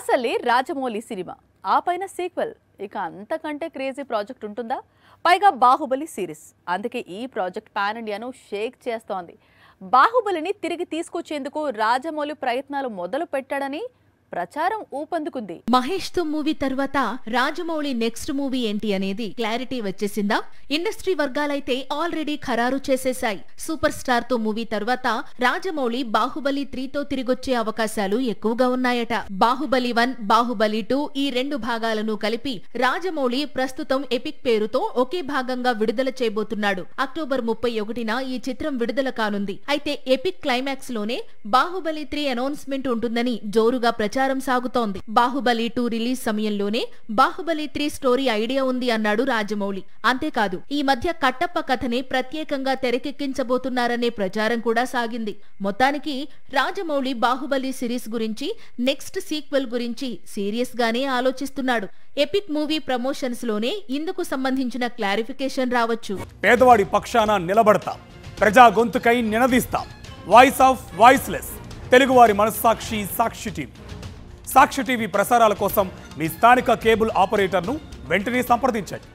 అసలే రాజమౌళి సినిమా ఆ పైన సీక్వెల్ ఇక అంతకంటే క్రేజీ ప్రాజెక్ట్ ఉంటుందా? పైగా బాహుబలి సిరీస్. అందుకే ఈ ప్రాజెక్ట్ పాన్ ఇండియాను షేక్ చేస్తోంది. బాహుబలిని తిరిగి తీసుకొచ్చేందుకు రాజమౌళి ప్రయత్నాలు మొదలు పెట్టాడని ప్రచారం ఊపందుకుంది. మహేష్ తో మూవీ తర్వాత రాజమౌళి నెక్స్ట్ మూవీ ఏంటి అనేది క్లారిటీ వచ్చేసిందా? ఇండస్ట్రీ వర్గాలైతే ఆల్రెడీ ఖరారు చేసేశాయి. సూపర్ స్టార్ తో మూవీ తర్వాత రాజమౌళి బాహుబలి 3 తో తిరిగొచ్చే అవకాశాలు ఎక్కువగా ఉన్నాయట. బాహుబలి 1, బాహుబలి 2 ఈ రెండు భాగాలను కలిపి రాజమౌళి ప్రస్తుతం ఎపిక్ పేరుతో ఒకే భాగంగా విడుదల చేయబోతున్నాడు. అక్టోబర్ 31న ఈ చిత్రం విడుదల కానుంది. అయితే ఎపిక్ క్లైమాక్స్ లోనే బాహుబలి 3 అనౌన్స్మెంట్ ఉంటుందని జోరుగా ప్రచారం సాగుతోంది. బాహుబలి 2 రిలీజ్ సమయంలోనే బాహుబలి 3 స్టోరీ ఐడియా ఉంది అన్నాడు రాజమౌళి. అంతేకాదు ఈ మధ్య కట్టప్ప కథనే ప్రత్యేకంగా తెరకెక్కించబోతున్నారనే ప్రచారం కూడా సాగింది. మొత్తానికి రాజమౌళి బాహుబలి సిరీస్ గురించి, నెక్స్ట్ సీక్వెల్ గురించి సీరియస్ గానే ఆలోచిస్తున్నాడు. ఎపిక్ మూవీ ప్రమోషన్స్ లోనే ఇందుకు సంబంధించిన క్లారిఫికేషన్ రావచ్చు. పేదవాడి పక్షాన నిలబడతాం, ప్రజా గొంతుకై నినదిస్తాం. వాయిస్ ఆఫ్ వాయిస్లెస్, తెలుగువారి మనస్సాక్షి సాక్షి టీవీ. సాక్షి టీవీ ప్రసారాల కోసం మీ స్థానిక కేబుల్ ఆపరేటర్ను వెంటనే సంప్రదించండి.